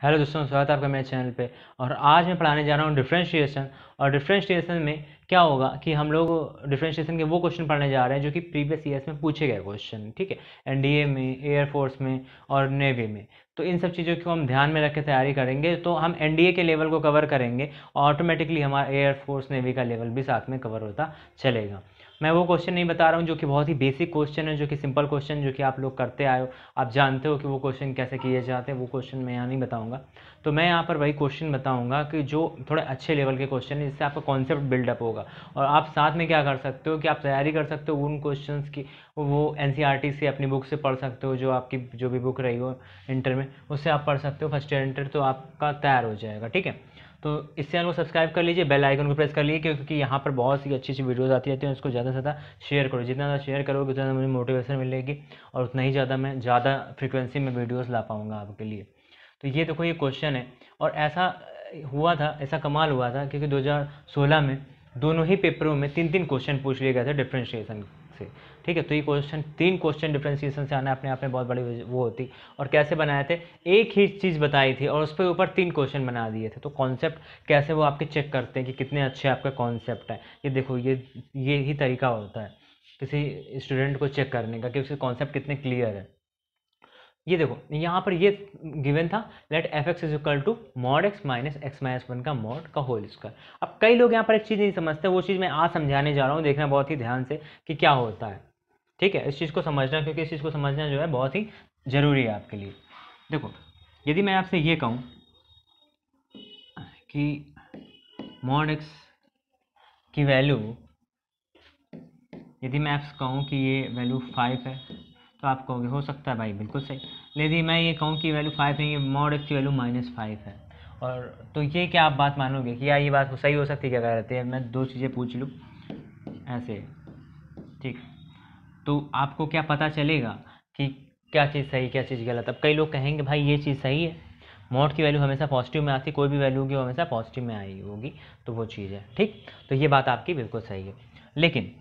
Hello दोस्तों, स्वागत है आपका मेरे चैनल पे। और आज मैं पढ़ाने जा रहा हूँ डिफरेंशिएशन। और डिफरेंशिएशन में क्या होगा कि हम लोग डिफरेंशिएशन के वो क्वेश्चन पढ़ने जा रहे हैं जो कि प्रीवियस ईयर्स में पूछे गए क्वेश्चन, ठीक है। एनडीए में, एयरफोर्स में और नेवी में। तो इन सब चीज़ों को हम ध्यान में रख के तैयारी करेंगे तो हम एनडीए के लेवल को कवर करेंगे और ऑटोमेटिकली हमारा एयरफोर्स नेवी का लेवल भी साथ में कवर होता चलेगा। मैं वो क्वेश्चन नहीं बता रहा हूँ जो कि बहुत ही बेसिक क्वेश्चन है, जो कि सिंपल क्वेश्चन जो कि आप लोग करते आए हो, आप जानते हो कि वो क्वेश्चन कैसे किए जाते हैं। वो क्वेश्चन मैं यहाँ नहीं बताऊँगा। तो मैं यहाँ पर वही क्वेश्चन बताऊंगा कि जो थोड़े अच्छे लेवल के क्वेश्चन है, जिससे आपका कॉन्सेप्ट बिल्डअप होगा। और आप साथ में क्या कर सकते हो कि आप तैयारी कर सकते हो उन क्वेश्चंस की, वो एनसीईआरटी से अपनी बुक से पढ़ सकते हो। जो आपकी जो भी बुक रही हो इंटर में, उससे आप पढ़ सकते हो फर्स्ट ईयर इंटर, तो आपका तैयार हो जाएगा, ठीक है। तो इस चैनल को सब्सक्राइब कर लीजिए, बेल आइकन को प्रेस कर लीजिए, क्योंकि यहाँ पर बहुत सी अच्छी अच्छी वीडियोस आती रहती हैं। उसको ज़्यादा से ज़्यादा शेयर करो। जितना ज़्यादा शेयर करोगे उतना मुझे मोटिवेशन मिलेगी और उतना ही ज़्यादा मैं ज़्यादा फ्रिक्वेंसी में वीडियोज़ ला पाऊँगा आपके लिए। तो ये देखो, ये क्वेश्चन है। और ऐसा हुआ था, ऐसा कमाल हुआ था क्योंकि 2016 में दोनों ही पेपरों में 3-3 क्वेश्चन पूछ लिए गए थे डिफरेंशिएशन से, ठीक है। तो ये क्वेश्चन 3 क्वेश्चन डिफरेंशिएशन से आना अपने आप में बहुत बड़ी वो होती। और कैसे बनाए थे, एक ही चीज़ बताई थी और उस पर ऊपर 3 क्वेश्चन बना दिए थे। तो कॉन्सेप्ट कैसे वो आपके चेक करते हैं कि कितने अच्छे आपका कॉन्सेप्ट है। ये देखो, ये ही तरीका होता है किसी स्टूडेंट को चेक करने का कि उसके कॉन्सेप्ट कितने क्लियर है। ये देखो, यहाँ पर ये गिवन था, let f x is equal to mod x minus x minus one का मॉड का होल स्क्वायर। अब कई लोग यहाँ पर एक चीज़ नहीं समझते, वो चीज़ मैं आज समझाने जा रहा हूँ। देखना बहुत ही ध्यान से कि क्या होता है, ठीक है। इस चीज़ को समझना, क्योंकि इस चीज़ को समझना जो है बहुत ही ज़रूरी है आपके लिए। देखो, यदि मैं आपसे ये कहूँ कि मॉड एक्स की वैल्यू, यदि मैं आपसे कहूँ कि ये वैल्यू 5 है, तो आप कहोगे हो सकता है भाई, बिल्कुल सही। यदि मैं ये कहूँ कि वैल्यू 5 नहीं है, मॉड एक्स की वैल्यू -5 है, और तो ये क्या आप बात मानोगे कि यार ये बात सही हो सकती है? क्या कहते हैं, मैं दो चीज़ें पूछ लूँ ऐसे, ठीक। तो आपको क्या पता चलेगा कि क्या चीज़ सही क्या चीज़ गलत? अब कई लोग कहेंगे भाई ये चीज़ सही है, मॉड की वैल्यू हमेशा पॉजिटिव में आती, कोई भी वैल्यू होगी वो हमेशा पॉजिटिव में आई होगी, तो वो चीज़ है, ठीक। तो ये बात आपकी बिल्कुल सही है। लेकिन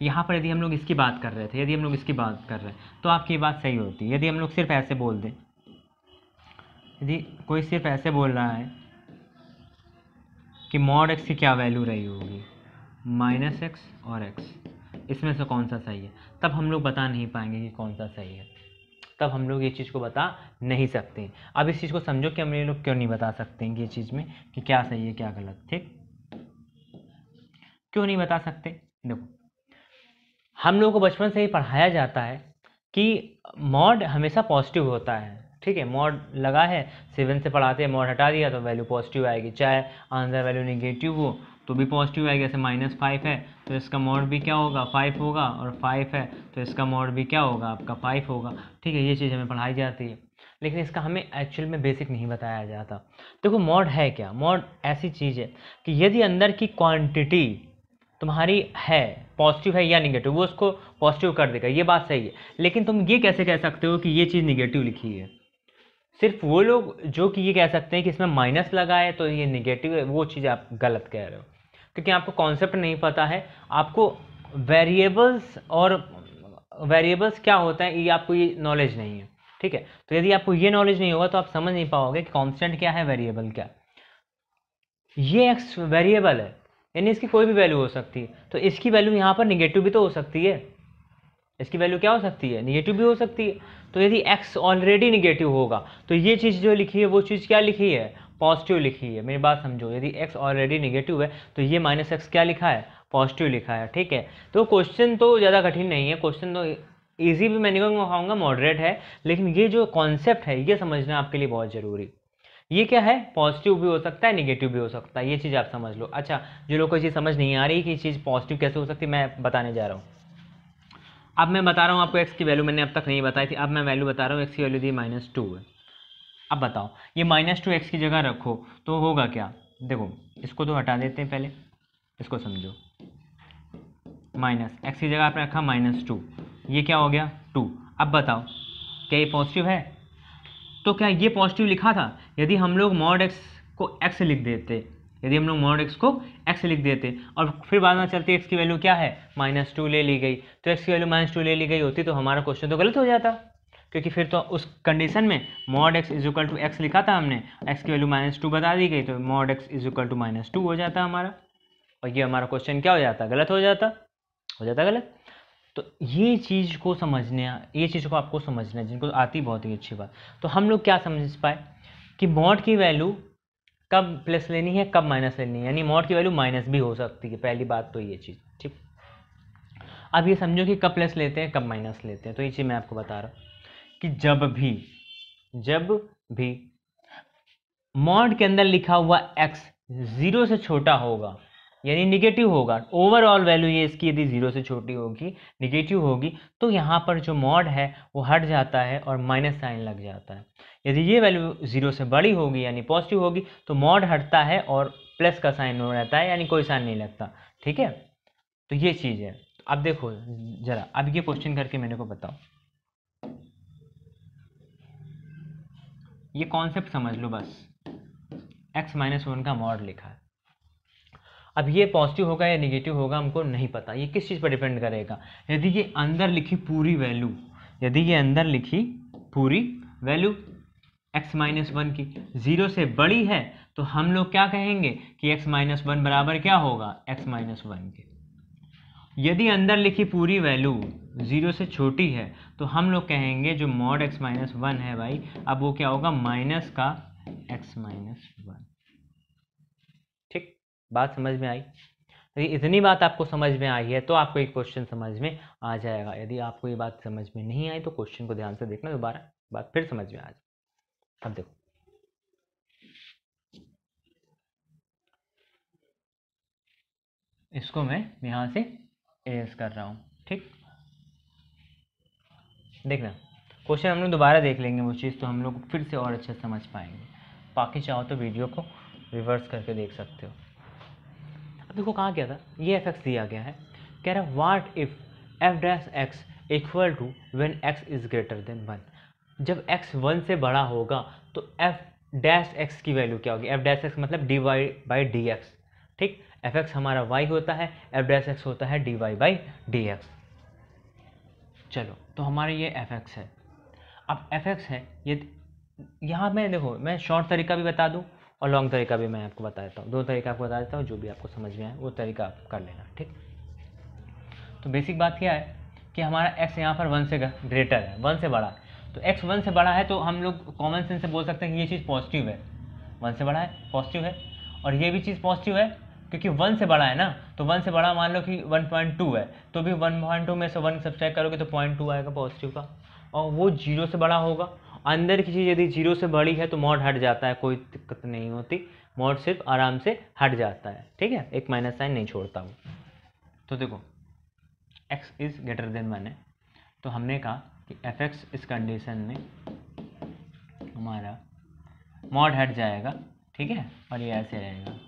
यहाँ पर यदि हम लोग इसकी बात कर रहे थे, यदि हम लोग इसकी बात कर रहे हैं, तो आपकी बात सही होती है। यदि हम लोग सिर्फ ऐसे बोल दें, यदि कोई सिर्फ ऐसे बोल रहा है कि मॉड एक्स की क्या वैल्यू रही होगी, -x और x, इसमें से कौन सा सही है, तब हम लोग बता नहीं पाएंगे कि कौन सा सही है। तब हम लोग ये चीज़ को बता नहीं सकते। अब इस चीज़ को समझो कि हम ये लोग क्यों नहीं बता सकते हैं कि ये चीज़ में कि क्या सही है क्या गलत, ठीक। क्यों नहीं बता सकते? देखो, हम लोगों को बचपन से ही पढ़ाया जाता है कि मॉड हमेशा पॉजिटिव होता है, ठीक है। मॉड लगा है, 7 से पढ़ाते हैं, मॉड हटा दिया तो वैल्यू पॉजिटिव आएगी, चाहे आंसर वैल्यू निगेटिव हो तो भी पॉजिटिव आएगी। जैसे -5 है तो इसका मॉड भी क्या होगा, 5 होगा, और 5 है तो इसका मॉड भी क्या होगा, आपका 5 होगा, ठीक है। ये चीज़ हमें पढ़ाई जाती है, लेकिन इसका हमें एक्चुअल में बेसिक नहीं बताया जाता। देखो, मॉड है क्या? मॉड ऐसी चीज़ है कि यदि अंदर की क्वांटिटी तुम्हारी है, पॉजिटिव है या निगेटिव, वो उसको पॉजिटिव कर देगा, ये बात सही है। लेकिन तुम ये कैसे कह सकते हो कि ये चीज़ निगेटिव लिखी है? सिर्फ वो लोग जो कि ये कह सकते हैं कि इसमें माइनस लगा है तो ये निगेटिव है, वो चीज़ आप गलत कह रहे हो, क्योंकि आपको कॉन्सेप्ट नहीं पता है। आपको वेरिएबल्स और वेरिएबल्स क्या होता है ये आपको ये नॉलेज नहीं है, ठीक है। तो यदि आपको ये नॉलेज नहीं होगा तो आप समझ नहीं पाओगे कि कॉन्स्टेंट क्या है, वेरिएबल क्या। ये एक्स वेरिएबल है, यानी इसकी कोई भी वैल्यू हो सकती है, तो इसकी वैल्यू यहाँ पर निगेटिव भी तो हो सकती है। इसकी वैल्यू क्या हो सकती है, निगेटिव भी हो सकती है। तो यदि x ऑलरेडी निगेटिव होगा तो ये चीज़ जो लिखी है वो चीज़ क्या लिखी है, पॉजिटिव लिखी है। मेरी बात समझो, यदि x ऑलरेडी निगेटिव है तो ये -x क्या लिखा है, पॉजिटिव लिखा है, ठीक है। तो क्वेश्चन तो ज़्यादा कठिन नहीं है, क्वेश्चन तो ईजी भी मैं नहीं कहूँगा, मॉडरेट है, लेकिन ये जो कॉन्सेप्ट है ये समझना आपके लिए बहुत ज़रूरी। ये क्या है, पॉजिटिव भी हो सकता है, निगेटिव भी हो सकता है, ये चीज़ आप समझ लो। अच्छा, जो लोग को चीज़ समझ नहीं आ रही कि चीज़ पॉजिटिव कैसे हो सकती है, मैं बताने जा रहा हूँ। अब मैं बता रहा हूँ आपको x की वैल्यू, मैंने अब तक नहीं बताई थी, अब मैं वैल्यू बता रहा हूँ। x की वैल्यू दी -2 है। अब बताओ, ये -2 x की जगह रखो तो होगा क्या? देखो, इसको तो हटा देते हैं, पहले इसको समझो। -x की जगह आपने रखा -2, ये क्या हो गया 2। अब बताओ, क्या ये पॉजिटिव है? तो क्या ये पॉजिटिव लिखा था? यदि हम लोग मॉड x को x लिख देते, यदि हम लोग मॉड x को x लिख देते और फिर बाद में चलते x की वैल्यू क्या है, -2 ले ली गई, तो x की वैल्यू -2 ले ली गई होती तो हमारा क्वेश्चन तो गलत हो जाता। क्योंकि फिर तो उस कंडीशन में mod x is equal to x लिखा था हमने, एक्स की वैल्यू -2 बता दी गई, तो mod x is equal to -2 हो जाता हमारा, और ये हमारा क्वेश्चन क्या हो जाता, गलत हो जाता गलत। तो ये चीज़ को समझने, ये चीज़ को आपको समझना है, जिनको आती बहुत ही अच्छी बात। तो हम लोग क्या समझ पाए कि मॉड की वैल्यू कब प्लस लेनी है, कब माइनस लेनी है, यानी मॉड की वैल्यू माइनस भी हो सकती है, पहली बात तो ये चीज़, ठीक। अब ये समझो कि कब प्लस लेते हैं, कब माइनस लेते हैं। तो ये चीज़ मैं आपको बता रहा हूँ कि जब भी मॉड के अंदर लिखा हुआ x 0 से छोटा होगा, यानी निगेटिव होगा, ओवरऑल वैल्यू ये इसकी यदि 0 से छोटी होगी, निगेटिव होगी, तो यहाँ पर जो मॉड है वो हट जाता है और माइनस साइन लग जाता है। यदि ये वैल्यू 0 से बड़ी होगी यानी पॉजिटिव होगी, तो मॉड हटता है और प्लस का साइन हो रहता है, यानी कोई साइन नहीं लगता, ठीक है। तो ये चीज़ है। अब देखो जरा, अब ये क्वेश्चन करके मेरे को बताओ, ये कॉन्सेप्ट समझ लो बस, x-1 का मॉड लिखा है। अब ये पॉजिटिव होगा या निगेटिव होगा हमको नहीं पता, ये किस चीज़ पर डिपेंड करेगा। यदि ये अंदर लिखी पूरी वैल्यू, यदि ये अंदर लिखी पूरी वैल्यू x-1 की 0 से बड़ी है, तो हम लोग क्या कहेंगे कि x-1 बराबर क्या होगा, x-1 के। यदि अंदर लिखी पूरी वैल्यू 0 से छोटी है, तो हम लोग कहेंगे जो मॉड x-1 है भाई, अब वो क्या होगा, माइनस का x-1। ठीक, बात समझ में आई। यदि इतनी बात आपको समझ में आई है तो आपको एक क्वेश्चन समझ में आ जाएगा। यदि आपको ये बात समझ में नहीं आई तो क्वेश्चन को ध्यान से देखना, दोबारा बात फिर समझ में आ जाए। अब देखो, इसको मैं यहाँ से इरेज कर रहा हूँ, ठीक। देखना, क्वेश्चन हम लोग दोबारा देख लेंगे वो चीज़, तो हम लोग फिर से और अच्छे समझ पाएंगे। बाकी चाहो तो वीडियो को रिवर्स करके देख सकते हो। अब देखो कहाँ क्या था, ये एफ एक्स दिया गया है, कह रहा है what if f dash x equal to when x is greater than 1। जब x 1 से बड़ा होगा तो एफ डैश एक्स की वैल्यू क्या होगी, एफ डैश एक्स मतलब d y by d x, ठीक। एफ एक्स हमारा y होता है, एफ डैश एक्स होता है d y by d x. चलो, तो हमारा ये एफ एक्स है। अब एफ एक्स है, ये यहाँ मैं देखो, मैं शॉर्ट तरीका भी बता दूँ और लॉन्ग तरीका भी मैं आपको बता देता हूँ, दो तरीका आपको बता देता हूँ, जो भी आपको समझ में आए वो तरीका आप कर लेना, ठीक। तो बेसिक बात क्या है कि हमारा x यहाँ पर 1 से ग्रेटर है, 1 से बड़ा है, तो x 1 से बड़ा है तो हम लोग कॉमन सेंस से बोल सकते हैं कि ये चीज़ पॉजिटिव है, 1 से बड़ा है पॉजिटिव है, और ये भी चीज़ पॉजिटिव है क्योंकि 1 से बड़ा है ना, तो 1 से बड़ा मान लो कि 1.2 है, तो भी 1.2 में से 1 सब्सट्रैक्ट करोगे तो 0.2 आएगा पॉजिटिव का, और वो 0 से बड़ा होगा। अंदर की चीज़ यदि 0 से बड़ी है तो मॉड हट जाता है, कोई दिक्कत नहीं होती, मॉड सिर्फ आराम से हट जाता है, ठीक है, एक माइनस साइन नहीं छोड़ता वो। तो देखो x इज़ ग्रेटर देन 1 है, तो हमने कहा कि एफ एक्स इस कंडीशन में हमारा मॉड हट जाएगा, ठीक है, और ये ऐसे रहेगा,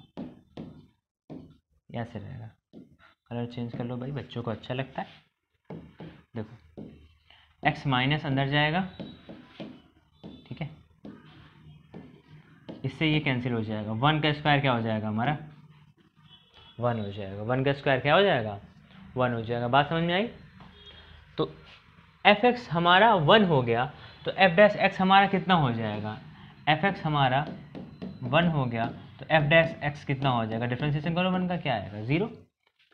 ऐसे रहेगा। कलर चेंज कर लो भाई, बच्चों को अच्छा लगता है। देखो x माइनस अंदर जाएगा, ठीक है, इससे ये कैंसिल हो जाएगा, 1 का स्क्वायर क्या हो जाएगा हमारा, 1 हो जाएगा, 1 का स्क्वायर क्या हो जाएगा, 1 हो जाएगा। बात समझ में आई। तो एफ एक्स हमारा 1 हो गया, तो एफ डैश एक्स हमारा कितना हो जाएगा, एफ एक्स हमारा 1 हो गया, तो एफ डैश एक्स कितना हो जाएगा, डिफ्रेंशिएशन करो 1 का क्या आएगा, 0।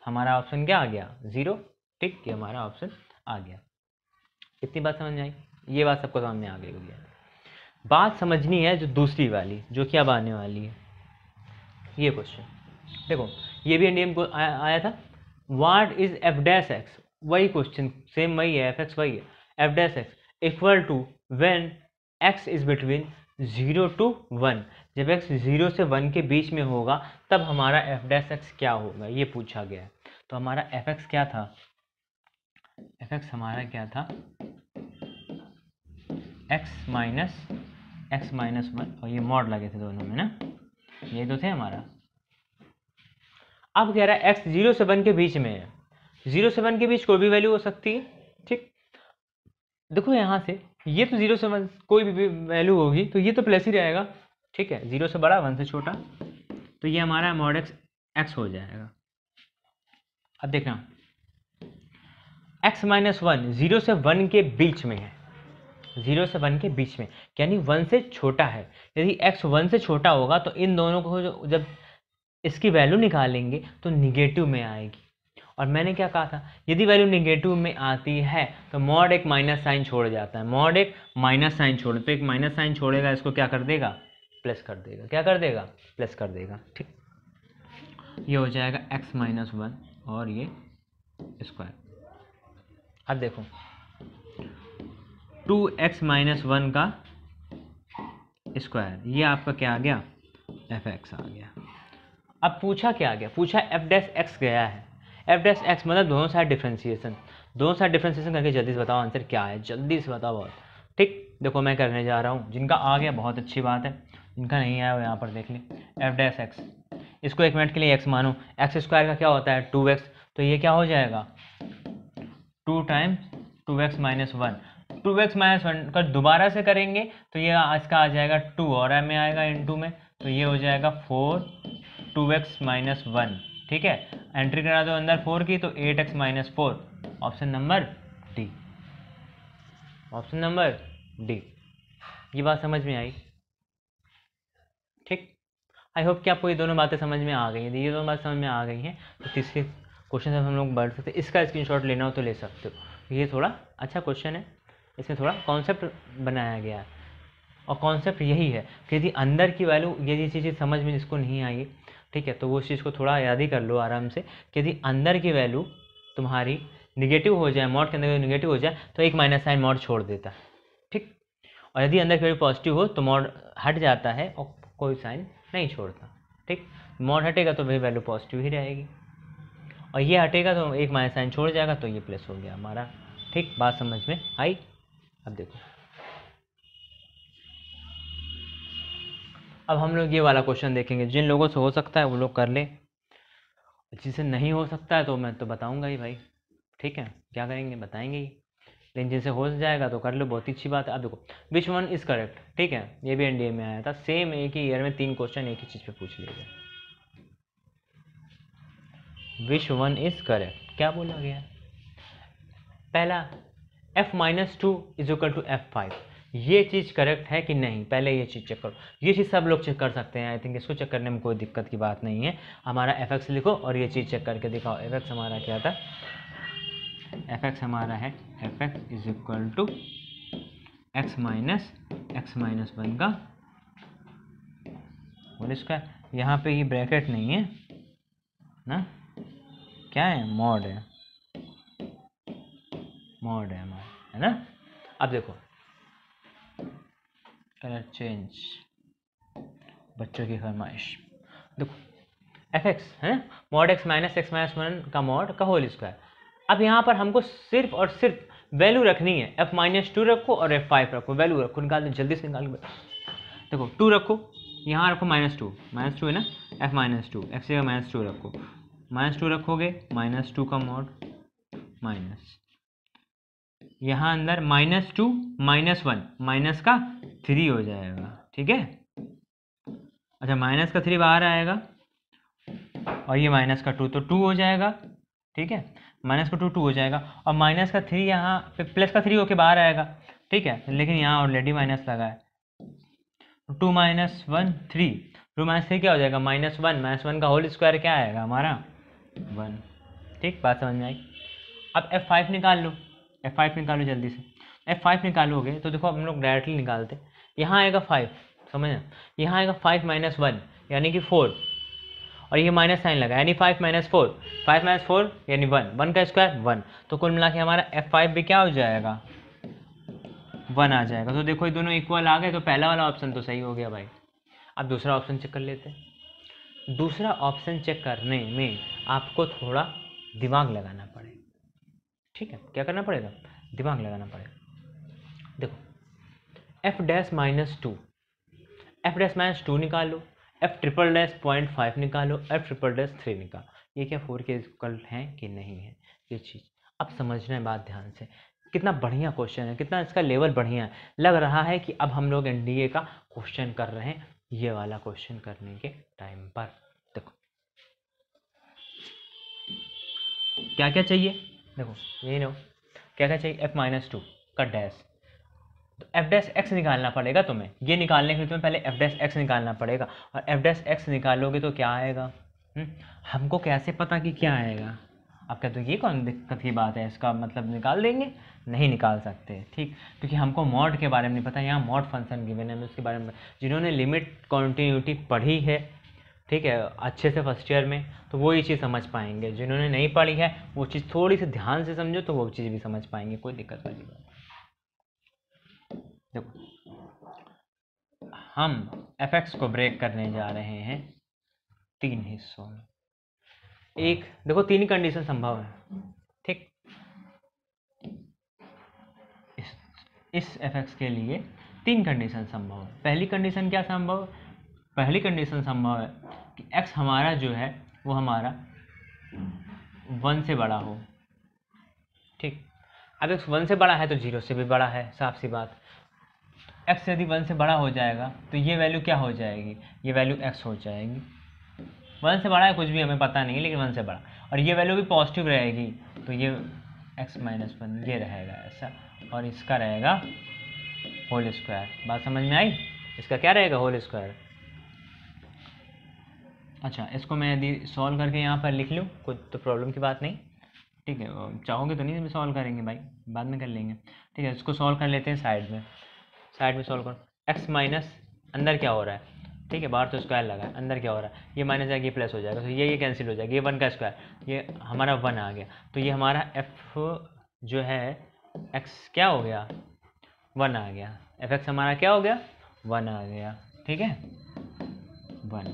हमारा ऑप्शन क्या आ गया, 0, ठीक, ये हमारा ऑप्शन आ गया। इतनी बात समझ में आई, ये बात सबको समझ में आ गई होगी। बात समझनी है जो दूसरी वाली, जो कि अब आने वाली है, ये क्वेश्चन देखो, ये भी एनडीएम को आया था, what is f dash x, वही क्वेश्चन सेम वही है, एफ एक्स वही है, f dash x equal to when x is between 0 to 1। जब एक्स 0 से 1 के बीच में होगा तब हमारा एफ डैश एक्स क्या होगा, ये पूछा गया है। तो हमारा एफ एक्स क्या था, एफ एक्स हमारा क्या था, एक्स माइनस 1, और ये मॉड लगे थे दोनों में ना, ये तो थे हमारा। अब कह रहा है x 0 से 1 के बीच में है, 0 से 1 के बीच कोई भी वैल्यू हो सकती है, ठीक। देखो यहाँ से ये तो 0 से 1 कोई भी वैल्यू होगी तो ये तो प्लस ही रहेगा, ठीक है, 0 से बड़ा 1 से छोटा, तो ये हमारा मॉड x हो जाएगा। अब देखना x-1 0 से 1 के बीच में है, 0 से 1 के बीच में, यानी 1 से छोटा है। यदि x 1 से छोटा होगा तो इन दोनों को जब इसकी वैल्यू निकालेंगे तो निगेटिव में आएगी। और मैंने क्या कहा था, यदि वैल्यू निगेटिव में आती है तो मॉड एक माइनस साइन छोड़ जाता है, मॉड एक माइनस साइन छोड़, तो एक माइनस साइन छोड़ेगा, इसको क्या कर देगा, प्लस कर देगा। क्या कर देगा, प्लस कर देगा। ठीक, ये हो जाएगा x माइनस 1 और ये स्क्वायर। अब देखो 2x माइनस 1 का स्क्वायर, ये आपका क्या आ गया, fx आ गया। अब पूछा क्या गया, पूछा f डैश x गया है। f डैश x मतलब दोनों साइड डिफरेंशिएशन, दोनों साइड डिफरेंशिएशन करके जल्दी से बताओ आंसर क्या है, जल्दी से बताओ बहुत। ठीक, देखो मैं करने जा रहा हूँ, जिनका आ गया बहुत अच्छी बात है, जिनका नहीं आया वो यहाँ पर देख लें। f डैश x, इसको एक मिनट के लिए x मानो, x स्क्वायर का क्या होता है 2x, तो ये क्या हो जाएगा 2 times 2x minus 1, 2x minus 1 का दोबारा से करेंगे तो ये इसका आ जाएगा 2 और में आएगा इनटू में, तो ये हो जाएगा 4 2x माइनस 1। ठीक है, एंट्री करा दो अंदर 4 की, तो 8x minus 4, option number D, option number D. ये बात समझ में आई। ठीक, आई होप कि आपको ये दोनों बातें समझ में आ गई हैं। ये दोनों बातें समझ में आ गई हैं तो तीसरे क्वेश्चन से हम लोग बढ़ सकते हैं। इसका स्क्रीनशॉट लेना हो तो ले सकते हो, ये थोड़ा अच्छा क्वेश्चन है, इसमें थोड़ा कॉन्सेप्ट बनाया गया है। और कॉन्सेप्ट यही है कि यदि अंदर की वैल्यू, यदि चीज़ें समझ में जिसको नहीं आई, ठीक है, तो वो चीज़ को थोड़ा याद ही कर लो आराम से कि यदि अंदर की वैल्यू तुम्हारी निगेटिव हो जाए, मॉड के अंदर निगेटिव हो जाए तो एक माइनस साइन मॉड छोड़ देता है। ठीक, और यदि अंदर की वैल्यू पॉजिटिव हो तो मॉड हट जाता है और कोई साइन नहीं छोड़ता। ठीक, मॉड हटेगा तो वही वैल्यू पॉजिटिव ही रहेगी, और ये हटेगा तो एक माइनस साइन छोड़ जाएगा, तो ये प्लस हो गया हमारा। ठीक, बात समझ में आई। अब देखो, अब हम लोग ये वाला क्वेश्चन देखेंगे, जिन लोगों से हो सकता है वो लोग कर ले, जिनसे नहीं हो सकता है तो मैं तो बताऊंगा ही भाई। ठीक है, क्या करेंगे बताएंगे ही, लेकिन जिनसे हो जाएगा तो कर लो, बहुत ही अच्छी बात है। अब देखो विच वन इज करेक्ट, ठीक है, ये भी एनडीए में आया था, सेम एक ही ईयर में 3 क्वेश्चन एक ही चीज़ पे पूछ लिए गए। विच वन इज करेक्ट, क्या बोला गया, पहला f minus 2 is equal to f5, ये चीज़ करेक्ट है कि नहीं, पहले ये चीज़ चेक करो। ये चीज़ सब लोग चेक कर सकते हैं, आई थिंक इसको चेक करने में कोई दिक्कत की बात नहीं है। हमारा fx लिखो और ये चीज़ चेक करके दिखाओ। fx हमारा क्या था, fx हमारा है fx is equal to x minus 1 का होल स्क्वायर। यहाँ पे ये ब्रैकेट नहीं है ना, क्या है, मॉड है, मॉड है हमारा, है ना। अब देखो कलर चेंज, बच्चों की फरमाइश, देखो एफ एक्स है ना, मॉड एक्स माइनस 1 का मॉड का होल स्क्वायर। अब यहाँ पर हमको सिर्फ और सिर्फ वैल्यू रखनी है, f माइनस 2 रखो और f5 रखो, वैल्यू रखो, निकाल दो जल्दी से, निकाल दो। देखो 2 रखो, यहाँ रखो -2 है ना, f माइनस 2, f से माइनस 2 रखो, -2 रखोगे -2 का मॉड माइनस, यहाँ अंदर -2 -1 माइनस का 3 हो जाएगा। ठीक है, अच्छा माइनस का 3 बाहर आएगा और ये माइनस का 2 तो 2 हो जाएगा। ठीक है, माइनस का 2 हो जाएगा और माइनस का 3 यहाँ पे प्लस का 3 होके बाहर आएगा। ठीक है, लेकिन यहाँ ऑलरेडी माइनस लगा है, 2 माइनस 1 3, 2 माइनस 3 क्या हो जाएगा -1 का होल स्क्वायर क्या आएगा हमारा 1। ठीक, बात समझ में आई। अब f5 निकाल लो, f5 निकालो जल्दी से। f5 निकालोगे तो देखो हम लोग डायरेक्टली निकालते, यहाँ आएगा 5, समझना, यहाँ आएगा 5 माइनस 1 यानी कि 4, और ये माइनस साइन लगा यानी 5 माइनस 4, 5 माइनस 4 यानी 1, 1 का स्क्वायर 1, तो कुल मिला के हमारा f5 भी क्या हो जाएगा 1 आ जाएगा। तो देखो ये दोनों इक्वल आ गए, तो पहला वाला ऑप्शन तो सही हो गया भाई। अब दूसरा ऑप्शन चेक कर लेते हैं। दूसरा ऑप्शन चेक करने में आपको थोड़ा दिमाग लगाना पड़ेगा। ठीक है, क्या करना पड़ेगा, दिमाग लगाना पड़ेगा। देखो f dash minus 2, f dash minus 2 निकालो, f ट्रिपल डैश 0.5 निकालो, f ट्रिपल डैश 3 निकालो, ये क्या 4 के इक्वल हैं कि नहीं है, ये चीज़ अब समझना है बात ध्यान से। कितना बढ़िया क्वेश्चन है, कितना इसका लेवल बढ़िया है, लग रहा है कि अब हम लोग एनडीए का क्वेश्चन कर रहे हैं, ये वाला क्वेश्चन करने के टाइम पर। देखो क्या क्या चाहिए, देखो यही लो क्या क्या चाहिए, f माइनस 2 का डैश, तो एफ डैश एक्स निकालना पड़ेगा तुम्हें। ये निकालने के लिए तुम्हें पहले एफ डैश एक्स निकालना पड़ेगा, और एफ डैश एक्स निकालोगे तो क्या आएगा? हमको कैसे पता कि क्या आएगा? अब क्या तो ये कौन दिक्कत की बात है? इसका मतलब निकाल देंगे? नहीं निकाल सकते, ठीक, क्योंकि हमको मॉड के बारे में नहीं पता। यहाँ मॉड फंक्शन गिवन है, उसके बारे में जिन्होंने लिमिट कॉन्टीन्यूटी पढ़ी है, ठीक है, अच्छे से फर्स्ट ईयर में, तो वो ये चीज़ समझ पाएंगे। जिन्होंने नहीं पढ़ी है वो चीज़ थोड़ी सी ध्यान से समझो तो वो चीज़ भी समझ पाएंगे, कोई दिक्कत वाली बात। देखो हम एफ एक्स को ब्रेक करने जा रहे हैं 3 हिस्सों में। एक देखो 3 कंडीशन संभव है, ठीक, इस एफ एक्स के लिए 3 कंडीशन संभव है। पहली कंडीशन क्या संभव? पहली कंडीशन संभव है कि x हमारा जो है वो हमारा 1 से बड़ा हो, ठीक। अब x 1 से बड़ा है तो 0 से भी बड़ा है, साफ सी बात। x यदि 1 से बड़ा हो जाएगा तो ये वैल्यू क्या हो जाएगी? ये वैल्यू x हो जाएगी। 1 से बड़ा है कुछ भी हमें पता नहीं, लेकिन 1 से बड़ा, और ये वैल्यू भी पॉजिटिव रहेगी तो ये x - 1 ये रहेगा ऐसा, और इसका रहेगा होल स्क्वायर। बात समझ में आई? इसका क्या रहेगा? Whole square. अच्छा, इसको मैं यदि सॉल्व करके यहाँ पर लिख लूँ, कोई तो प्रॉब्लम की बात नहीं, ठीक है। चाहोगे तो नहीं सॉल्व करेंगे भाई, बाद में कर लेंगे, ठीक है। इसको सॉल्व कर लेते हैं साइड में सॉल्व करो। x माइनस अंदर क्या हो रहा है, ठीक है, बाहर तो स्क्वायर लगा है, अंदर क्या हो रहा है, ये माइनस जाएगा, ये प्लस हो जाएगा, तो ये कैंसिल हो जाएगा, ये 1 का स्क्वायर, ये हमारा 1 आ गया, तो ये हमारा f जो है x क्या हो गया? 1 आ गया। एफ एक्स हमारा क्या हो गया? 1 आ गया, ठीक है, 1।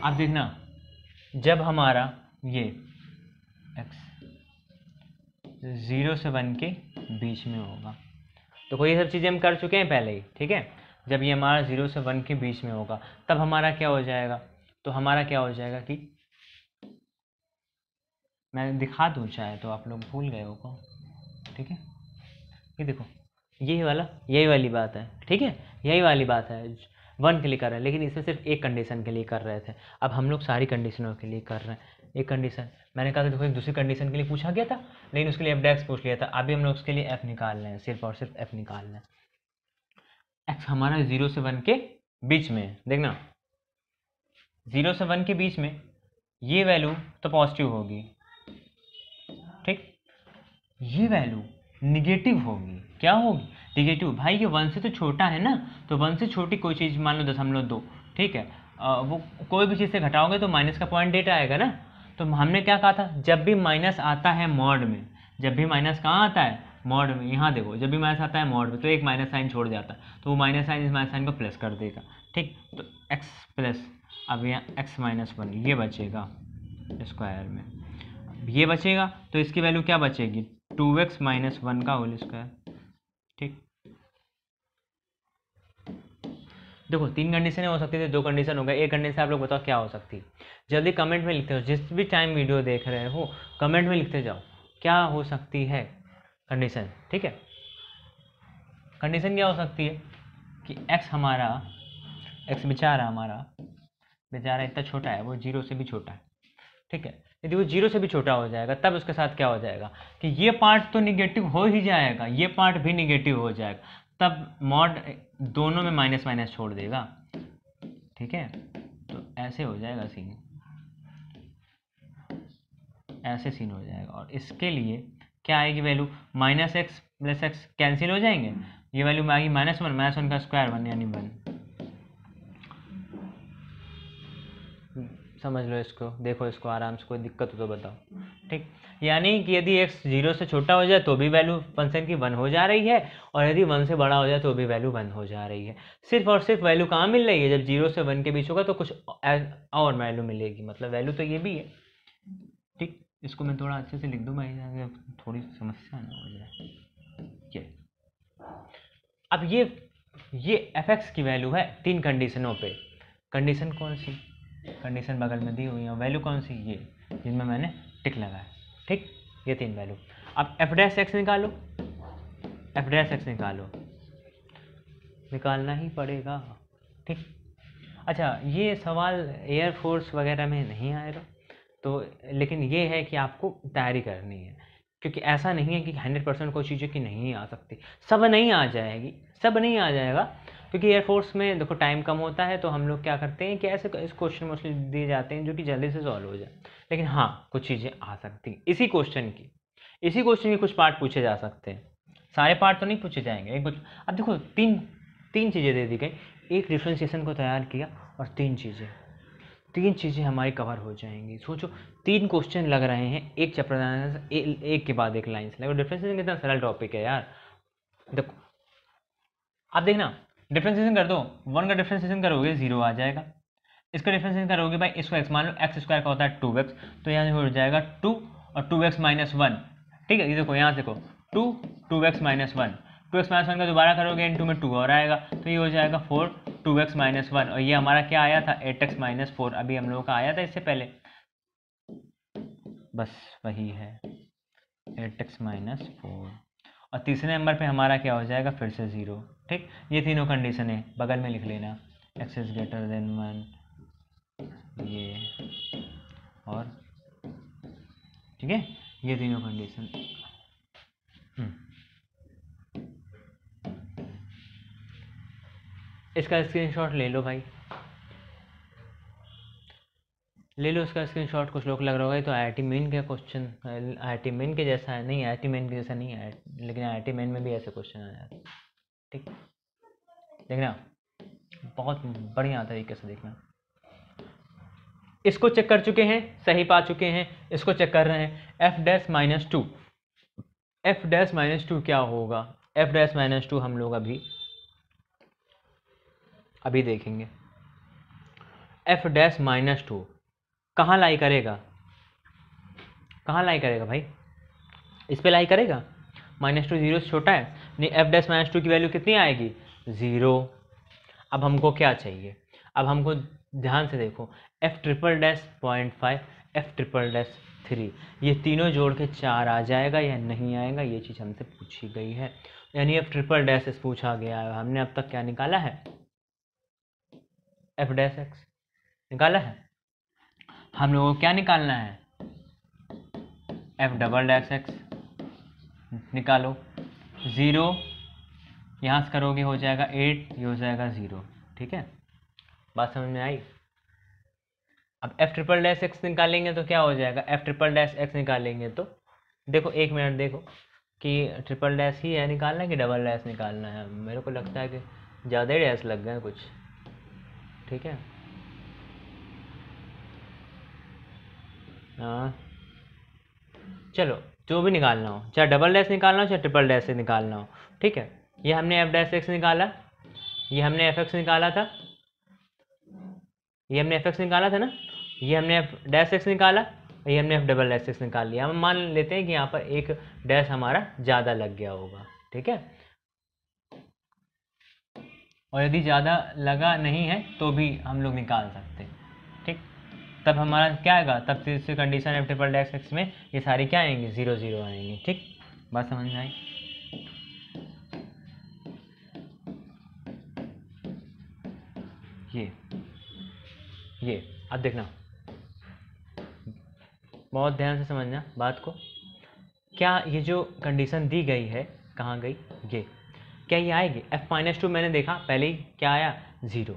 अब देखना, जब हमारा ये x 0 से 1 के बीच में होगा, तो ये सब चीज़ें हम कर चुके हैं पहले ही, ठीक है। जब ये हमारा 0 से 1 के बीच में होगा तब हमारा क्या हो जाएगा? तो हमारा क्या हो जाएगा कि मैं दिखा दूँ चाहे तो, आप लोग भूल गए हो को, ठीक है। ये देखो यही वाली बात है, ठीक है, यही वाली बात है। 1 के लिए कर रहे हैं, लेकिन इसमें सिर्फ एक कंडीशन के लिए कर रहे थे, अब हम लोग सारी कंडीशनों के लिए कर रहे हैं। एक कंडीशन मैंने कहा था देखो, एक दूसरी कंडीशन के लिए पूछा गया था, लेकिन उसके लिए एफ डैश पूछ लिया था। अभी हम लोग उसके लिए एफ निकाल रहे हैं, सिर्फ और सिर्फ एफ निकाल रहे हैं। एक्स हमारा 0 से 1 के बीच में, देखना 0 से 1 के बीच में ये वैल्यू तो पॉजिटिव होगी, ठीक, ये वैल्यू निगेटिव होगी। क्या होगी? निगेटिव। भाई ये 1 से तो छोटा है ना, तो 1 से छोटी कोई चीज़ मान लो 0.2, ठीक है, वो कोई भी चीज़ से घटाओगे तो माइनस का पॉइंट डेटा आएगा ना। तो हमने क्या कहा था? जब भी माइनस आता है मॉड में, जब भी माइनस कहाँ आता है? मॉड में। यहाँ देखो, जब भी माइनस आता है मॉड में तो एक माइनस साइन छोड़ जाता है, तो वो माइनस साइन इस माइनस साइन को प्लस कर देगा, ठीक। तो x प्लस, अब यहाँ x - 1 ये बचेगा स्क्वायर में, ये बचेगा तो इसकी वैल्यू क्या बचेगी? 2x - 1 का होल स्क्वायर, ठीक। देखो 3 कंडीशन हो सकती थी, 2 कंडीशन हो गए, एक कंडीशन आप लोग बताओ क्या हो सकती है? जल्दी कमेंट में लिखते हो, जिस भी टाइम वीडियो देख रहे हो कमेंट में लिखते जाओ क्या हो सकती है कंडीशन, ठीक है। कंडीशन क्या हो सकती है कि x बेचारा इतना छोटा है, वो 0 से भी छोटा है, ठीक है। यदि वो 0 से भी छोटा हो जाएगा तब उसके साथ क्या हो जाएगा कि ये पार्ट तो निगेटिव हो ही जाएगा, ये पार्ट भी निगेटिव हो जाएगा, तब मॉड दोनों में माइनस माइनस छोड़ देगा, ठीक है। तो ऐसे हो जाएगा सीन, ऐसे सीन हो जाएगा। और इसके लिए क्या आएगी वैल्यू? -x + x कैंसिल हो जाएंगे, ये वैल्यू में आएगी -1 का स्क्वायर 1 यानी 1। समझ लो इसको, देखो इसको आराम से, कोई दिक्कत हो तो बताओ, ठीक। यानी कि यदि x 0 से छोटा हो जाए तो भी वैल्यू फंक्शन की 1 हो जा रही है, और यदि 1 से बड़ा हो जाए तो भी वैल्यू 1 हो जा रही है। सिर्फ और सिर्फ वैल्यू कहाँ मिल रही है? जब 0 से 1 के बीच होगा तो कुछ और वैल्यू मिलेगी, मतलब वैल्यू तो ये भी है, ठीक। इसको मैं थोड़ा अच्छे से लिख दूँ भाई, थोड़ी समस्या ना हो जाए। ये अब ये एफ एक्स की वैल्यू है 3 कंडीशनों पे। कंडीशन कौन सी? कंडीशन बगल में दी हुई है, वैल्यू कौन सी? ये जिनमें मैंने टिक लगाया, ठीक, ये 3 वैल्यू। अब एफ डैश एक्स निकालो, एफ डैश एक्स निकालना ही पड़ेगा, ठीक। अच्छा, ये सवाल एयरफोर्स वगैरह में नहीं आएगा, तो लेकिन ये है कि आपको तैयारी करनी है क्योंकि ऐसा नहीं है कि 100% कोई चीज़ें की नहीं आ सकती, सब नहीं आ जाएगी, सब नहीं आ जाएगा, क्योंकि एयरफोर्स में देखो टाइम कम होता है, तो हम लोग क्या करते हैं कि ऐसे इस क्वेश्चन मोस्टली दिए जाते हैं जो कि जल्दी से सॉल्व हो जाए। लेकिन हाँ, कुछ चीज़ें आ सकती हैं इसी क्वेश्चन के कुछ पार्ट पूछे जा सकते हैं, सारे पार्ट तो नहीं पूछे जाएंगे, एक कुछ। अब देखो तीन चीज़ें दे दी गई, एक डिफ्रेंशिएशन को तैयार किया और तीन चीज़ें हमारी कवर हो जाएंगी। सोचो 3 क्वेश्चन लग रहे हैं एक चैप्टर एक के बाद एक लाइन से। लगो डिफ्रेंशिएशन कितना सरल टॉपिक है यार। देखो आप देखना, डिफ्रेंशिएशन कर दो, 1 का डिफ्रेंशिएशन करोगे 0 आ जाएगा, इसका डिफ्रेंशिएशन करोगे भाई इसको x, मान लो x स्क्वायर का होता है 2x, तो यहाँ हो जाएगा 2 और 2x माइनस 1। ठीक है, ये देखो यहाँ देखो 2x माइनस 1, 2x माइनस 1 का दोबारा करोगे इनटू में 2 और आएगा, तो ये हो जाएगा 4 2x माइनस 1, और ये हमारा क्या आया था 8x माइनस 4, अभी हम लोगों का आया था इससे पहले, बस वही है 8x माइनस 4। और तीसरे नंबर पे हमारा क्या हो जाएगा फिर से 0। ठीक, ये तीनों कंडीशन है, बगल में लिख लेना x इज ग्रेटर देन 1, ये और ठीक है, ये तीनों कंडीशन। इसका स्क्रीनशॉट ले लो भाई, ले लो इसका स्क्रीनशॉट। कुछ लोग लग रहा होगा तो IIT मेन का क्वेश्चन, IIT मेन के जैसा है, नहीं IIT मेन के जैसा नहीं है, लेकिन IIT मेन में भी ऐसे क्वेश्चन आ जाते हैं। ठीक, देखना बहुत बढ़िया तरीके से देखना। इसको चेक कर चुके हैं, सही पा चुके हैं, इसको चेक कर रहे हैं। f dash minus 2, f dash minus 2 क्या होगा, f डैश माइनस 2 हम लोग अभी देखेंगे। f डैश माइनस 2 कहाँ लाई करेगा, कहाँ लाई करेगा भाई, इस पे लाई करेगा। -2 0 से छोटा है, नहीं f डैश माइनस 2 की वैल्यू कितनी आएगी 0। अब हमको क्या चाहिए, अब हमको ध्यान से देखो, f triple dash 0.5, f triple dash 3, ये तीनों जोड़ के 4 आ जाएगा या नहीं आएगा, ये चीज़ हमसे पूछी गई है, यानी f ट्रिपल डैश से पूछा गया है। हमने अब तक क्या निकाला है, f डैश x निकाला है, हम लोगों को क्या निकालना है, f डबल डैश x निकालो। 0 यहाँ से करोगे हो जाएगा 8, ये हो जाएगा 0। ठीक है, बात समझ में आई। अब f ट्रिपल डैश एक्स निकालेंगे तो क्या हो जाएगा, f ट्रिपल डैश एक्स निकालेंगे तो देखो, एक मिनट देखो कि ट्रिपल डैश ही है निकालना है कि डबल डैश निकालना है। मेरे को लगता है कि ज़्यादा ही डैश लग गए कुछ। ठीक है, हाँ चलो, जो भी निकालना हो, चाहे डबल डैश निकालना हो चाहे ट्रिपल डैश से निकालना हो। ठीक है, ये हमने f डैश एक्स निकाला, ये हमने एफ एक्स निकाला था, ये हमने एफ एक्स निकाला था ना, ये हमने एफ डैश एक्स निकाला, ये हमने एफ डबल डैश एक्स निकाल लिया। हम मान लेते हैं कि यहाँ पर एक डैश हमारा ज़्यादा लग गया होगा। ठीक है, और यदि ज़्यादा लगा नहीं है तो भी हम लोग निकाल सकते हैं। ठीक, तब हमारा क्या आएगा, तब तीसरी condition F triple dash x में ये सारी क्या आएंगी 0 0 आएंगी। ठीक, बात समझ में आई। ये अब देखना, बहुत ध्यान से समझना बात को। क्या ये जो कंडीशन दी गई है कहाँ गई, ये क्या ये आएगी, f माइनस 2 मैंने देखा पहले ही क्या आया 0,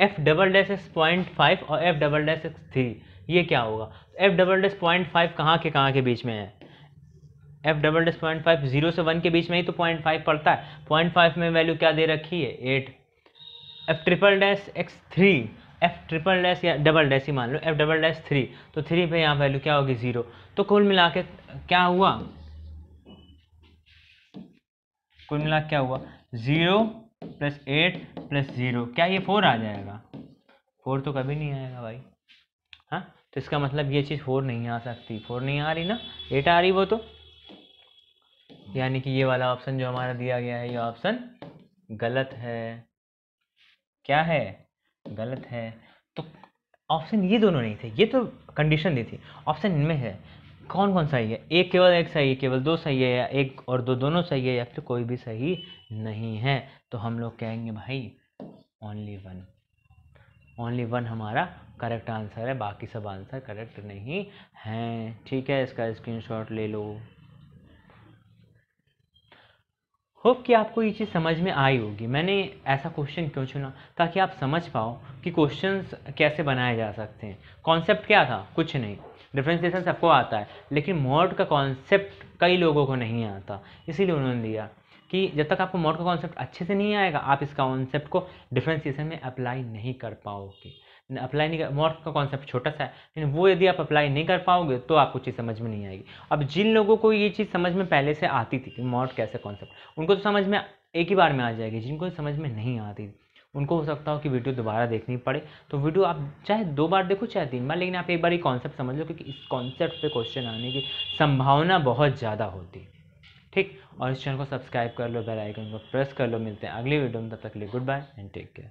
f डबल डैश एक्स 0.5 और f डबल डैश एक्स 3, ये क्या होगा, f डबल डैश 0.5 कहाँ के बीच में है, f डबल डैश 0.5 0 से 1 के बीच में ही तो 0.5 पड़ता है, 0.5 में वैल्यू क्या दे रखी है 8। f triple dash x 3, f triple dash या डबल डैश ही मान लो, f डबल डैश 3, तो 3 पे यहाँ वैल्यू क्या होगी 0। तो कुल मिला के क्या हुआ, कुल मिला क्या हुआ 0 + 8 + 0, क्या ये 4 आ जाएगा, 4 तो कभी नहीं आएगा भाई। हाँ, तो इसका मतलब ये चीज़ 4 नहीं आ सकती, 4 नहीं आ रही ना, 8 आ रही वो तो, यानी कि ये वाला ऑप्शन जो हमारा दिया गया है ये ऑप्शन गलत है। क्या है, गलत है। तो ऑप्शन ये दोनों नहीं थे, ये तो कंडीशन दी थी, ऑप्शन इनमें है कौन कौन सही है, एक केवल एक सही है, केवल दो सही है, या एक और दो दोनों सही है, या फिर कोई भी सही नहीं है। तो हम लोग कहेंगे भाई ओनली वन हमारा करेक्ट आंसर है, बाकी सब आंसर करेक्ट नहीं हैं। ठीक है, इसका स्क्रीनशॉट ले लो। होप कि आपको ये चीज़ समझ में आई होगी। मैंने ऐसा क्वेश्चन क्यों चुना, ताकि आप समझ पाओ कि क्वेश्चंस कैसे बनाए जा सकते हैं। कॉन्सेप्ट क्या था, कुछ नहीं, डिफरेंशिएशन सबको आता है, लेकिन मॉड का कॉन्सेप्ट कई लोगों को नहीं आता, इसीलिए उन्होंने दिया कि जब तक आपको मॉड का कॉन्सेप्ट अच्छे से नहीं आएगा, आप इस कॉन्सेप्ट को डिफरेंशिएशन में अप्लाई नहीं कर पाओगे। अप्लाई नहीं कर, मॉड का कॉन्सेप्ट छोटा सा है, लेकिन वो यदि आप अप्लाई नहीं कर पाओगे तो आपको चीज़ समझ में नहीं आएगी। अब जिन लोगों को ये चीज़ समझ में पहले से आती थी कि मॉड कैसे कॉन्सेप्ट, उनको तो समझ में एक ही बार में आ जाएगी। जिनको समझ में नहीं आती उनको हो सकता हो कि वीडियो दोबारा देखनी पड़े। तो वीडियो आप चाहे 2 बार देखो चाहे 3 बार, लेकिन आप एक बार ये कॉन्सेप्ट समझ लो, क्योंकि इस कॉन्सेप्ट पे क्वेश्चन आने की संभावना बहुत ज़्यादा होती है। ठीक, और इस चैनल को सब्सक्राइब कर लो, बेल आइकन को प्रेस कर लो। मिलते हैं अगली वीडियो में, तब तक के लिए goodbye and take care.